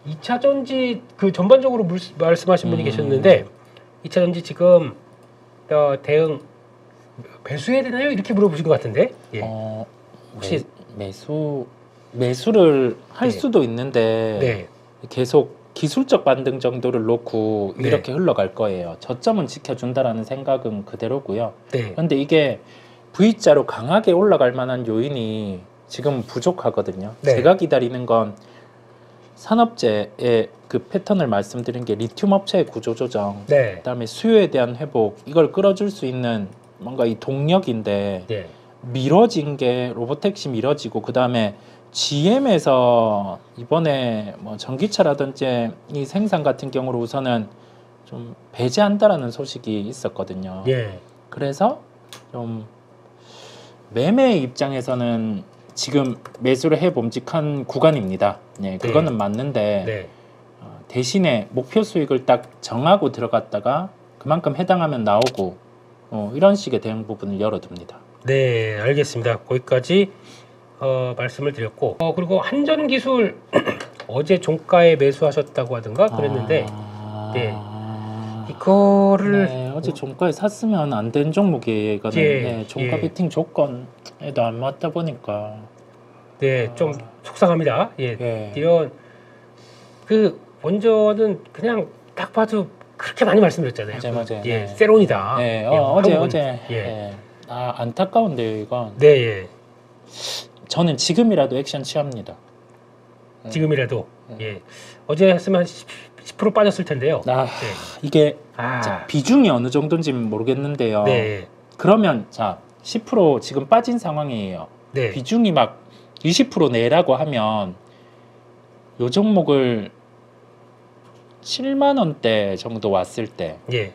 2차 전지 그 전반적으로 말씀하신 분이 계셨는데 2차 전지 지금 대응 매수해야 되나요? 이렇게 물어보신 것 같은데. 예. 혹시 매수를 할 네. 수도 있는데 네. 계속 기술적 반등 정도를 놓고 네. 이렇게 흘러갈 거예요. 저점은 지켜준다라는 생각은 그대로고요. 네. 그런데 이게 V자로 강하게 올라갈 만한 요인이 지금 부족하거든요. 네. 제가 기다리는 건 산업재의 그 패턴을 말씀드린 게 리튬 업체의 구조조정, 네. 그다음에 수요에 대한 회복, 이걸 끌어줄 수 있는 뭔가 이 동력인데 네. 미뤄진 게 로보택시 미뤄지고, 그다음에 GM에서 이번에 뭐 전기차라든지 이 생산 같은 경우로 우선은 좀 배제한다라는 소식이 있었거든요. 예. 그래서 좀 매매 입장에서는 지금 매수를 해 봄직한 구간입니다. 네, 그거는 맞는데 네. 대신에 목표 수익을 딱 정하고 들어갔다가 그만큼 해당하면 나오고 이런 식의 대응 부분을 열어둡니다. 네, 알겠습니다. 거기까지 말씀을 드렸고 그리고 한전기술 어제 종가에 매수하셨다고 하던가 그랬는데 네. 이거를 네, 어제 종가에 샀으면 안 된 종목이에요. 이거는 예, 네, 종가 예. 베팅 조건에도 안 맞다 보니까 네, 좀 속상합니다. 예. 예. 이런 그 원전은 그냥 딱 봐도 그렇게 많이 말씀드렸잖아요. 맞아요. 예, 네. 세론이다. 네, 예, 한국은. 어제 예. 예. 안타까운데요, 이건. 네, 예. 저는 지금이라도 액션 취합니다. 지금이라도 예. 어제 했으면 한 10% 빠졌을 텐데요. 아, 네. 이게 자, 비중이 어느 정도인지 모르겠는데요. 네. 그러면 자, 10% 지금 빠진 상황이에요. 네. 비중이 막 20% 내라고 하면 요 종목을 7만 원대 정도 왔을 때 예.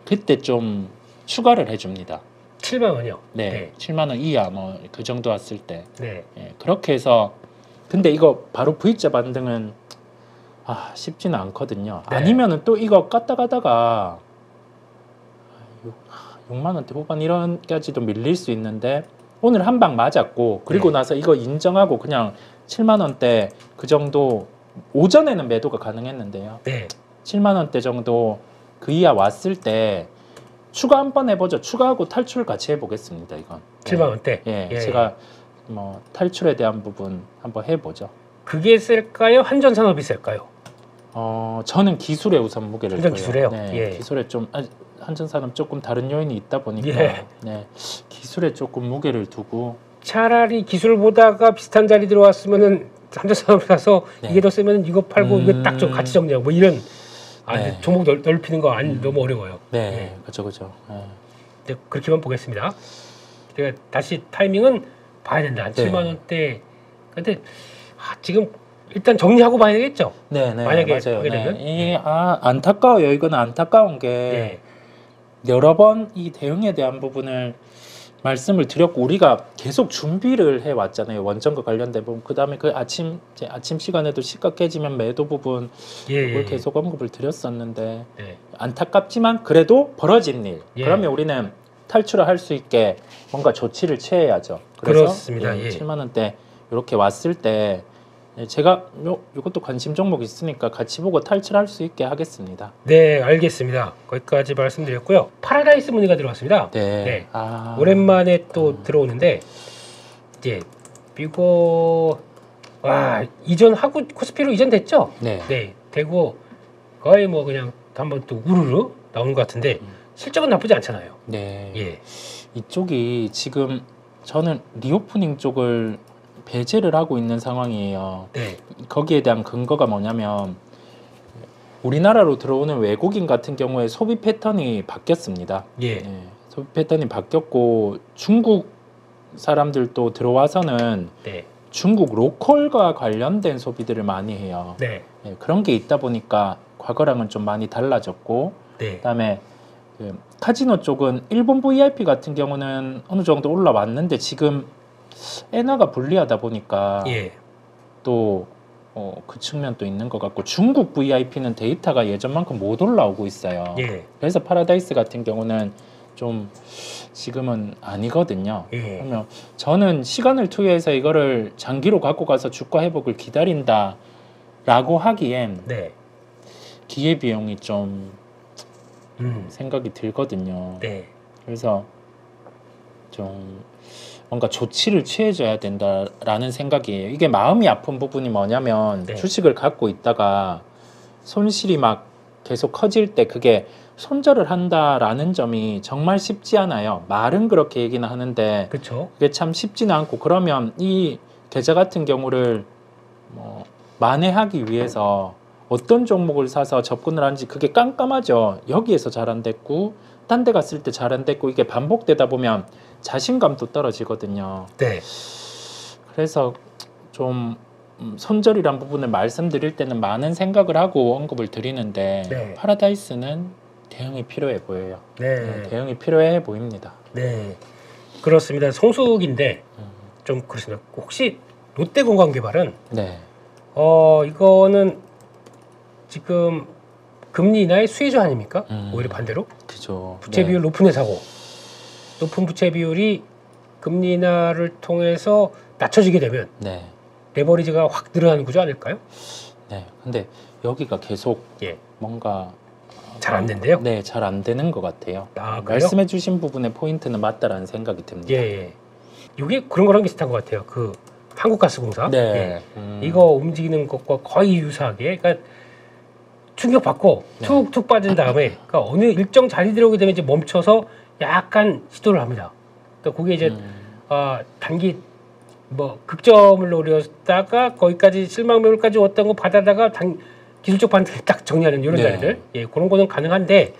그때 좀 추가를 해줍니다. 7만 원이요. 네, 네. 7만 원 이하 뭐 그 정도 왔을 때 네. 예, 그렇게 해서 근데 이거 바로 V자 반등은 쉽지는 않거든요. 네. 아니면은 또 이거 깠다 가다가 6만 원대 후반 이런까지도 밀릴 수 있는데 오늘 한 방 맞았고 그리고 네. 나서 이거 인정하고 그냥 7만 원대 그 정도 오전에는 매도가 가능했는데요. 네. 7만 원대 정도 그 이하 왔을 때 추가 한번 해보죠. 추가하고 탈출 같이 해보겠습니다. 이건 7만 원대. 예, 제가 뭐 탈출에 대한 부분 한번 해보죠. 그게 셀까요? 한전산업이 셀까요? 저는 기술에 우선 무게를 한전 둬요. 기술에요? 네, 예. 기술에 좀 한전산업 조금 다른 요인이 있다 보니까 예. 네, 기술에 조금 무게를 두고 차라리 기술 보다가 비슷한 자리 들어왔으면은 한전산업 가서 네. 이게 더 세면 이거 팔고 이거 딱 좀 같이 정리하고 뭐 이런 네. 종목 넓히는 거 너무 어려워요. 네, 그죠. 네, 그렇게만 보겠습니다. 제가 다시 타이밍은 봐야 된다. 한 네. 7만 원대. 근데 지금 일단 정리하고 봐야 되겠죠. 네, 만약에 맞아요. 하게 되면? 안타까워요. 이거는 안타까운 게 네. 여러 번 이 대응에 대한 부분을 말씀을 드렸고 우리가 계속 준비를 해 왔잖아요. 원전과 관련된 부분. 그다음에 그 아침 시간에도 시가 깨지면 매도 부분 그걸 계속 언급을 드렸었는데 네. 안타깝지만 그래도 벌어진 일. 예. 그러면 우리는 탈출을 할 수 있게 뭔가 조치를 취해야죠. 그래서 그렇습니다. 예. 7만 원대 이렇게 왔을 때 제가 이것도 관심 종목 있으니까 같이 보고 탈출할 수 있게 하겠습니다. 네, 알겠습니다. 거기까지 말씀드렸고요. 파라다이스 문의가 들어왔습니다. 네. 오랜만에 또 들어오는데 이제 이거 이전하고 코스피로 이전됐죠? 네. 네, 되고 거의 뭐 그냥 한번 또 우르르 나오는 것 같은데 실적은 나쁘지 않잖아요. 네. 예. 이쪽이 지금 저는 리오프닝 쪽을 배제를 하고 있는 상황이에요. 네. 거기에 대한 근거가 뭐냐면 우리나라로 들어오는 외국인 같은 경우에 소비 패턴이 바뀌었습니다. 예. 네, 소비 패턴이 바뀌었고 중국 사람들도 들어와서는 네. 중국 로컬과 관련된 소비들을 많이 해요. 네. 네, 그런 게 있다 보니까 과거랑은 좀 많이 달라졌고 네. 그다음에 그 카지노 쪽은 일본 VIP 같은 경우는 어느 정도 올라왔는데 지금 엔화가 불리하다 보니까 예. 또 그 측면도 있는 것 같고 중국 VIP는 데이터가 예전만큼 못 올라오고 있어요. 예. 그래서 파라다이스 같은 경우는 좀 지금은 아니거든요. 예. 그러면 저는 시간을 투여해서 이거를 장기로 갖고 가서 주가 회복을 기다린다. 라고 하기엔 네. 기회비용이 좀 음. 생각이 들거든요. 네. 그래서 좀 뭔가 조치를 취해줘야 된다라는 생각이에요. 이게 마음이 아픈 부분이 뭐냐면 네. 주식을 갖고 있다가 손실이 막 계속 커질 때 그게 손절을 한다라는 점이 정말 쉽지 않아요. 말은 그렇게 얘기는 하는데 그렇죠. 그게 참 쉽지는 않고, 그러면 이 계좌 같은 경우를 뭐 만회하기 위해서 어떤 종목을 사서 접근을 하는지 그게 깜깜하죠. 여기에서 잘 안 됐고 딴 데 갔을 때 잘 안 됐고, 이게 반복되다 보면 자신감도 떨어지거든요. 네. 그래서 좀 손절이란 부분을 말씀드릴 때는 많은 생각을 하고 언급을 드리는데 네. 파라다이스는 대응이 필요해 보여요. 네. 대응이 필요해 보입니다. 네. 그렇습니다. 성수기인데 좀 그렇습니다. 혹시 롯데건강개발은 네. 이거는 지금 금리 인하의 수혜주 아닙니까? 오히려 반대로 그죠. 부채 비율 높은 회사고, 높은 부채 비율이 금리 인하를 통해서 낮춰지게 되면 네. 레버리지가 확 늘어나는 구조 아닐까요? 네. 근데 여기가 계속 예. 뭔가 잘 안 된대요. 네, 잘 안 되는 것 같아요. 아, 그래요? 말씀해주신 부분의 포인트는 맞다라는 생각이 듭니다. 예, 예. 이게 그런 거랑 비슷한 것 같아요. 그 한국가스공사. 네. 예. 이거 움직이는 것과 거의 유사하게, 그러니까 충격 받고 네. 툭툭 빠진 다음에, 그러니까 어느 일정 자리 들어오게 되면 이제 멈춰서 약간 시도를 합니다. 그러니까 그게 이제 단기 뭐 극점을 노렸다가 거기까지 실망 매물까지 왔던 거 받아다가 기술적 반등을 딱 정리하는 이런 네. 자리들, 예, 그런 거는 가능한데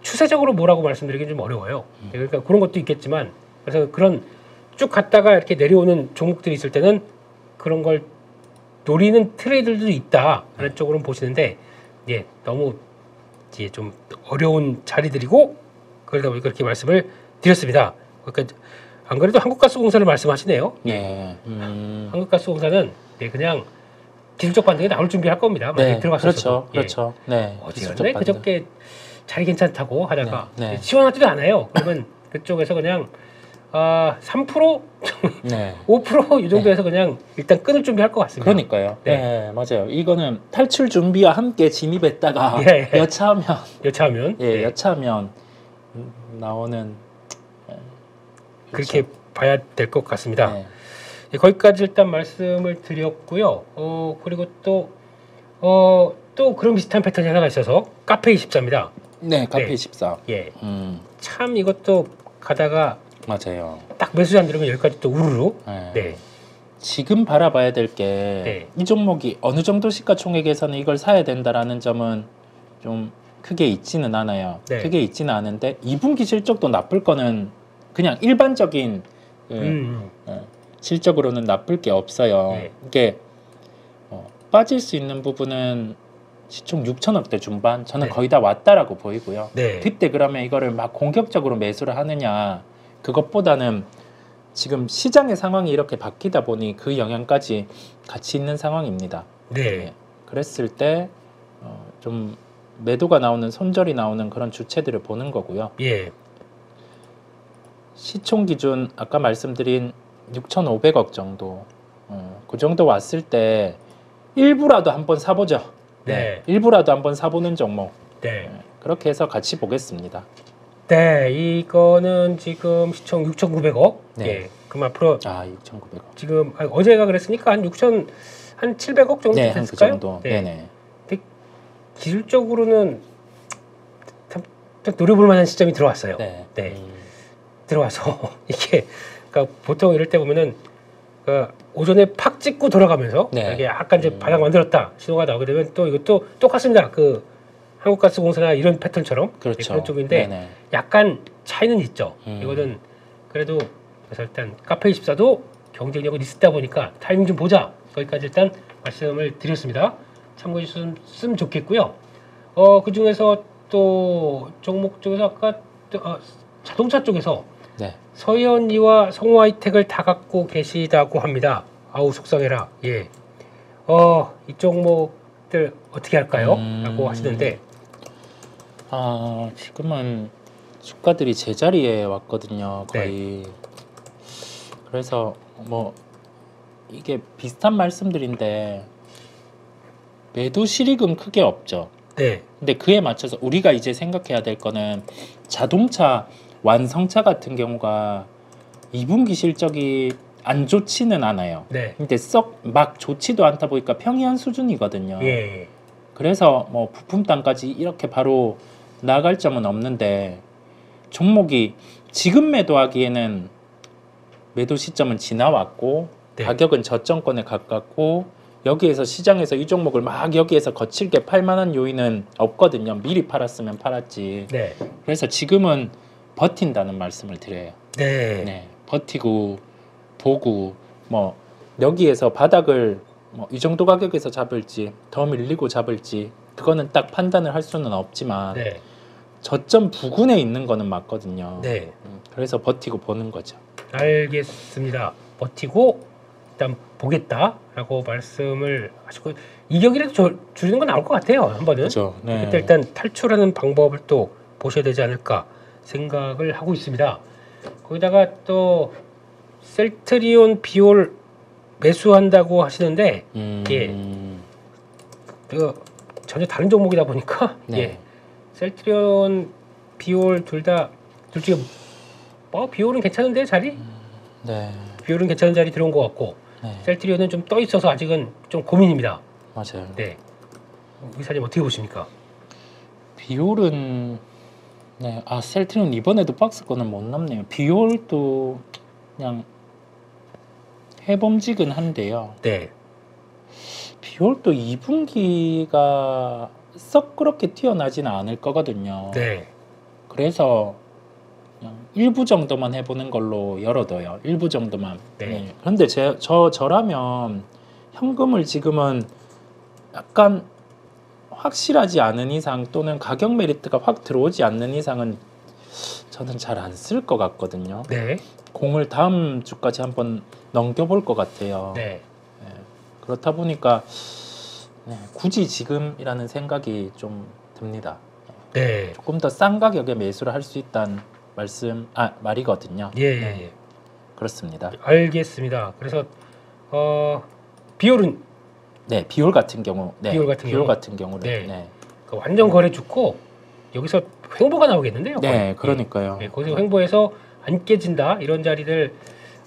추세적으로 뭐라고 말씀드리긴 좀 어려워요. 예, 그러니까 그런 것도 있겠지만, 그래서 그런 쭉 갔다가 이렇게 내려오는 종목들이 있을 때는 그런 걸 노리는 트레이드들도 있다라는 쪽으로는 보시는데, 예, 너무 이제 좀 어려운 자리들이고, 그러다 보니까 그렇게 말씀을 드렸습니다. 그러니까 안 그래도 한국가스공사를 말씀하시네요. 네. 한국가스공사는 네, 그냥 기술적 반등이 나올 준비할 겁니다. 만약에 네. 들어갔었어도. 그렇죠. 네. 어디였네? 그저께 자리 괜찮다고 하다가 네, 네. 시원하지도 않아요. 그러면 그쪽에서 그냥 3%, 네. 5%이 정도에서 그냥 일단 끊을 준비할 것 같습니다. 그러니까요. 네. 맞아요. 이거는 탈출 준비와 함께 진입했다가 예. 여차하면 여차하면 예, 네, 여차하면 나오는 그렇게 봐야 될 것 같습니다. 네. 예, 거기까지 일단 말씀을 드렸고요. 그리고 또 그런 비슷한 패턴이 하나가 있어서 카페24입니다. 네, 카페 네. 24. 예, 참 이것도 가다가 맞아요. 딱 매수 안 들으면 여기까지 또 우르르. 네. 네, 지금 바라봐야 될 게 이 네. 종목이 어느 정도 시가총액에서는 이걸 사야 된다라는 점은 좀 크게 있지는 않아요. 네. 크게 있지는 않은데 2분기 실적도 나쁠 거는 그냥 일반적인 실적으로는 나쁠 게 없어요. 네. 이게 빠질 수 있는 부분은 시총 6천억대 중반, 저는 네. 거의 다 왔다라고 보이고요. 네. 그때 그러면 이거를 막 공격적으로 매수를 하느냐, 그것보다는 지금 시장의 상황이 이렇게 바뀌다 보니 그 영향까지 같이 있는 상황입니다. 네. 그랬을 때 좀 매도가 나오는, 손절이 나오는 그런 주체들을 보는 거고요. 예. 시총 기준 아까 말씀드린 6,500억 정도, 그 정도 왔을 때 일부라도 한번 사보죠. 네. 일부라도 한번 사보는 종목. 네. 그렇게 해서 같이 보겠습니다. 네, 이거는 지금 시총 6,900억. 네. 예. 그럼 앞으로 6,900억. 지금 어제가 그랬으니까 한 700억 정도 네, 한 그 됐을까요? 정도. 네. 네네. 근데 기술적으로는 참 노려볼 만한 시점이 들어왔어요. 네. 네. 들어와서 이게 그러니까 보통 이럴 때 보면은 오전에 팍 찍고 돌아가면서 네. 이게 약간 이제 바닥 만들었다 신호가 나오게 되면 또 이것도 똑같습니다. 그 한국가스공사나 이런 패턴처럼 그렇죠. 그런 쪽인데 네네. 약간 차이는 있죠. 이거는 그래도 그래서 일단 카페24도 경쟁력은 있다 보니까 타이밍 좀 보자. 거기까지 일단 말씀을 드렸습니다. 참고해 주셨으면 좋겠고요. 그 중에서 또 종목 쪽에서 아까 자동차 쪽에서 네. 서현이와 성화이텍을 다 갖고 계시다고 합니다. 아우 속상해라. 예. 이 종목들 어떻게 할까요? 라고 하시는데 지금은 주가들이 제자리에 왔거든요. 거의. 그래서 뭐 이게 비슷한 말씀들인데 매도 실익은 크게 없죠. 네. 근데 그에 맞춰서 우리가 이제 생각해야 될 거는 자동차 완성차 같은 경우가 2분기 실적이 안 좋지는 않아요. 네. 근데 썩 막 좋지도 않다 보니까 평이한 수준이거든요. 예. 그래서 뭐 부품단까지 이렇게 바로 나갈 점은 없는데 종목이 지금 매도하기에는 매도 시점은 지나왔고 네. 가격은 저점권에 가깝고 여기에서 시장에서 이 종목을 막 여기에서 거칠게 팔 만한 요인은 없거든요. 미리 팔았으면 팔았지. 네. 그래서 지금은 버틴다는 말씀을 드려요. 네. 네, 버티고 보고 뭐 여기에서 바닥을 뭐 이 정도 가격에서 잡을지 더 밀리고 잡을지 그거는 딱 판단을 할 수는 없지만 네. 저점 부근에 있는 거는 맞거든요. 네. 그래서 버티고 보는 거죠. 알겠습니다. 버티고 일단 보겠다라고 말씀을 하시고 이격이라도 줄이는 건 나올 것 같아요. 한 번은. 그렇죠. 네. 그때 일단 탈출하는 방법을 또 보셔야 되지 않을까 생각을 하고 있습니다. 거기다가 또 셀트리온 비올 매수한다고 하시는데 예. 그 전혀 다른 종목이다 보니까 네. 예. 셀트리온 비올 둘 중에 비올은 괜찮은데 자리? 네. 비올은 괜찮은 자리 들어온 것 같고 네. 셀트리온은 좀 떠 있어서 아직은 좀 고민입니다. 맞아요. 네. 이사님 어떻게 보십니까? 비올은 네. 아 셀트리온 이번에도 박스권은 못 넘네요. 비올도 그냥 해봄직은 네. 비올도 2분기가 썩 그렇게 튀어나지는 않을 거거든요. 네. 그래서 그냥 일부 정도만 해보는 걸로 열어둬요. 일부 정도만. 네. 네. 그런데 저라면 현금을 지금은 약간 확실하지 않은 이상 또는 가격 메리트가 확 들어오지 않는 이상은 저는 잘 안 쓸 것 같거든요. 네. 공을 다음 주까지 한번 넘겨볼 것 같아요. 네. 네. 그렇다 보니까 네, 굳이 지금이라는 생각이 좀 듭니다. 네. 조금 더 싼 가격에 매수를 할 수 있다는 말이거든요. 예, 예, 네, 예. 그렇습니다. 알겠습니다. 그래서 비올은 네, 비올 같은 경우, 네, 비올 같은 비올 경우? 같은 경우는, 네. 네, 완전 거래 죽고 여기서 횡보가 나오겠는데요. 거의? 네, 그러니까요. 예, 거기서 횡보해서 안 깨진다 이런 자리들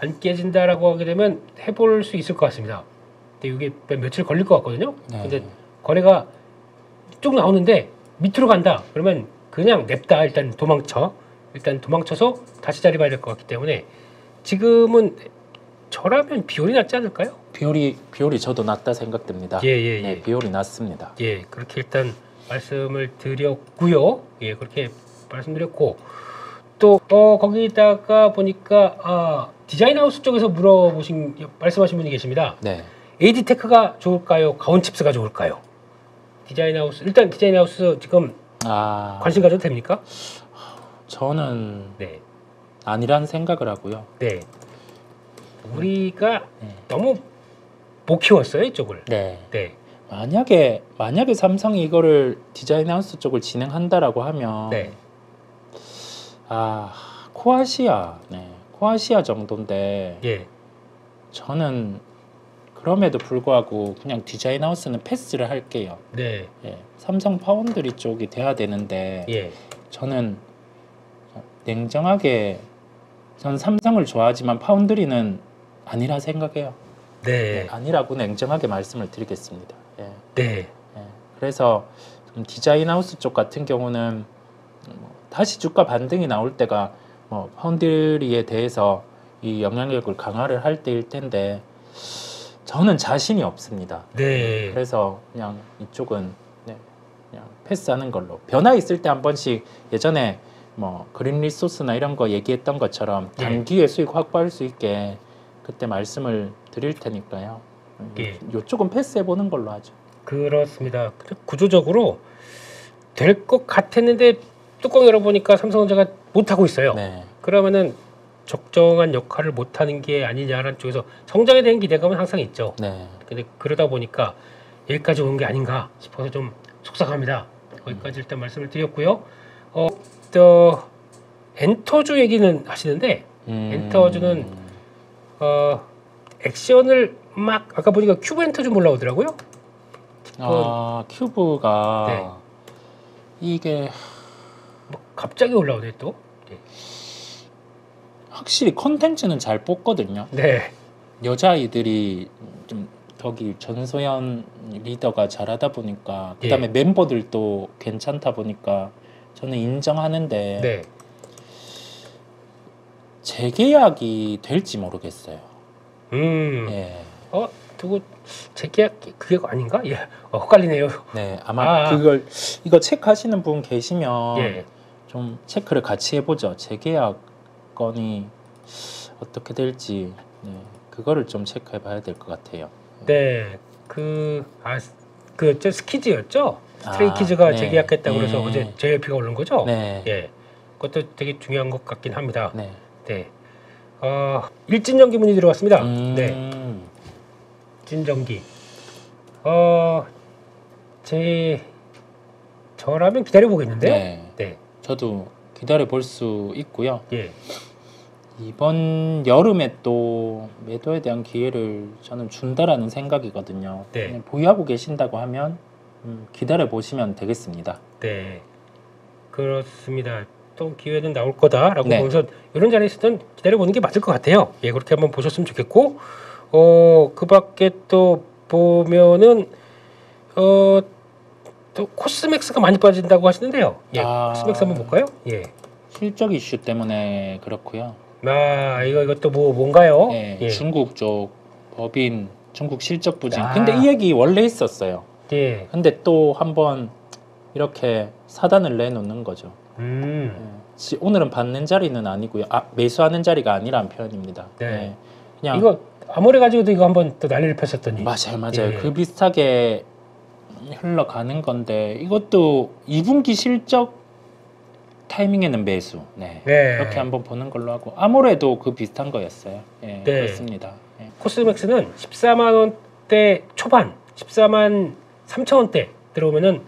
안 깨진다라고 하게 되면 해볼 수 있을 것 같습니다. 근데 이게 며칠 걸릴 것 같거든요. 네. 근데 거래가 쭉 나오는데 밑으로 간다. 그러면 그냥 냅다 일단 도망쳐서 다시 자리 봐야 될 것 같기 때문에 지금은 저라면 비올이 낫지 않을까요? 비올이 저도 낫다 생각됩니다. 예. 네, 비올이 낫습니다. 예, 그렇게 일단 말씀을 드렸고요. 예, 그렇게 말씀드렸고 또 거기다가 보니까 디자인하우스 쪽에서 말씀하신 분이 계십니다. 네, AD테크가 좋을까요? 가온칩스가 좋을까요? 일단 디자인하우스 지금 관심 가져도 됩니까? 저는 네, 아니란 생각을 하고요. 네. 우리가 네. 너무 못 키웠어요 이쪽을. 네. 네, 만약에 삼성이 이거를 디자인하우스 쪽을 진행한다라고 하면 네, 코아시아 정도인데 예, 저는 그럼에도 불구하고 그냥 디자인하우스는 패스를 할게요. 네, 예, 삼성 파운드리 쪽이 돼야 되는데 예, 저는 냉정하게 전 삼성을 좋아하지만 파운드리는 아니라 생각해요. 네, 아니라고 냉정하게 말씀을 드리겠습니다. 예. 네, 예, 그래서 좀 디자인하우스 쪽 같은 경우는 다시 주가 반등이 나올 때가 파운드리에 대해서 이 영향력을 강화를 할 때일 텐데 저는 자신이 없습니다. 네, 그래서 그냥 이쪽은 그냥 패스하는 걸로 변화 있을 때 한 번씩 예전에 그린 리소스나 이런 거 얘기했던 것처럼 단기에 수익 확보할 수 있게 그때 말씀을 드릴 테니까요. 예. 이쪽은 패스해 보는 걸로 하죠. 그렇습니다. 구조적으로 될 것 같았는데 뚜껑 열어보니까 삼성전자가 못하고 있어요. 네. 그러면은 적정한 역할을 못하는 게 아니냐라는 쪽에서 성장에 대한 기대감은 항상 있죠. 네. 근데 그러다 보니까 여기까지 온 게 아닌가 싶어서 좀 속상합니다. 거기까지 일단 말씀을 드렸고요. 또 엔터주 얘기는 하시는데 엔터주는 액션을 막 아까 보니까 큐브 엔터주 올라오더라고요. 큐브가 네. 이게 뭐 갑자기 올라오네 또. 네. 확실히 컨텐츠는 잘 뽑거든요. 네. 여자아이들이 좀 거기 전소연 리더가 잘하다 보니까 그다음에 예. 멤버들도 괜찮다 보니까 저는 인정하는데 네. 재계약이 될지 모르겠어요. 예. 예. 두고 재계약 그게 아닌가? 예. 헷갈리네요. 네, 아마 이거 체크하시는 분 계시면 예. 좀 체크를 같이 해보죠. 재계약 건이 어떻게 될지 그거를 좀 체크해봐야 될 것 같아요. 네. 저 스키즈였죠? 스트레이키즈가 네. 재계약했다고 그래서 네. 어제 JYP가 오른 거죠? 네. 예. 그것도 되게 중요한 것 같긴 합니다. 네. 네. 일진전기 문의 들어왔습니다. 네. 일진전기. 저라면 기다려 보겠는데요. 네. 네. 저도 기다려 볼 수 있고요. 예. 이번 여름에 또 매도에 대한 기회를 저는 준다라는 생각이거든요. 네. 그냥 보유하고 계신다고 하면 기다려 보시면 되겠습니다. 네. 그렇습니다. 또 기회는 나올 거다라고 네. 보면서 이런 자리에서는 기다려 보는 게 맞을 것 같아요. 예, 그렇게 한번 보셨으면 좋겠고, 그 밖에 또 보면은 또 코스맥스가 많이 빠진다고 하시는데요. 예, 코스맥스 한번 볼까요? 예. 실적 이슈 때문에 그렇고요. 이것도 뭔가요? 네, 예. 중국 쪽 법인 중국 실적 부진. 아. 근데 이 얘기 원래 있었어요. 예. 근데 또 한번 이렇게 사단을 내놓는 거죠. 오늘은 받는 자리는 아니고요. 매수하는 자리가 아니라는 표현입니다. 네. 그냥 이거 아모레 가지고도 이거 한번 또 난리를 폈었더니. 맞아요. 예. 그 비슷하게 흘러가는 건데 이것도 2분기 실적 타이밍에는 매수. 네. 네. 그렇게 한번 보는 걸로 하고 아모레도 그 비슷한 거였어요. 예, 네. 그렇습니다. 예. 코스맥스는 14만 원대 초반, 14만 3천 원대 들어오면은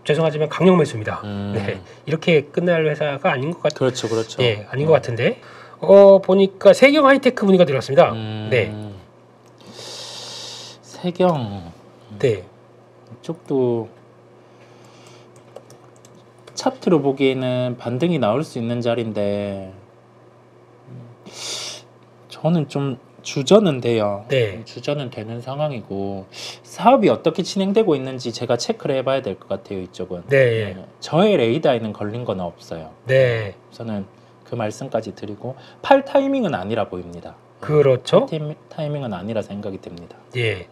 죄송하지만 강력 매수입니다. 네. 이렇게 끝날 회사가 아닌 것 그렇죠. 예, 아닌 것 같은데. 보니까 세경 하이테크 문의가 들어왔습니다. 네. 세경 네. 이쪽도 차트로 보기에는 반등이 나올 수 있는 자리인데 저는 좀 주저는 돼요. 네. 주저는 되는 상황이고 사업이 어떻게 진행되고 있는지 제가 체크를 해봐야 될 것 같아요. 이쪽은. 네. 저의 레이더에는 걸린 건 없어요. 네. 저는 그 말씀까지 드리고 팔 타이밍은 아니라 보입니다. 그렇죠. 타이밍은 아니라 생각이 듭니다. 예.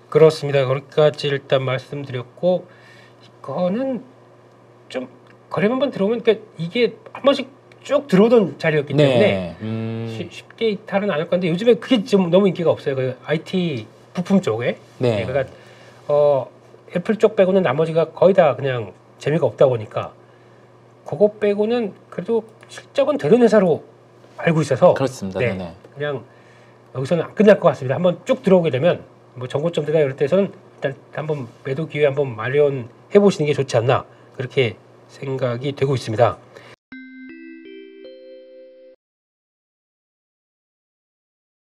그렇습니다. 거기까지 일단 말씀드렸고, 이거는 좀 거래만 한번 들어오면, 그러니까 이게 한 번씩 쭉 들어오던 자리였기 때문에 쉽게 이탈은 안 할 건데 요즘에 그게 좀 너무 인기가 없어요. 그 IT 부품 쪽에. 네. 그러니까 애플 쪽 빼고는 나머지가 거의 다 그냥 재미가 없다 보니까 그거 빼고는 그래도 실적은 되는 회사로 알고 있어서 그렇습니다. 네. 네. 그냥 여기서는 안 끝날 것 같습니다. 한번 쭉 들어오게 되면 뭐 정고점대나 이럴 때서는 일단 한번 매도 기회 한번 마련해 보시는 게 좋지 않나 그렇게 생각이 되고 있습니다.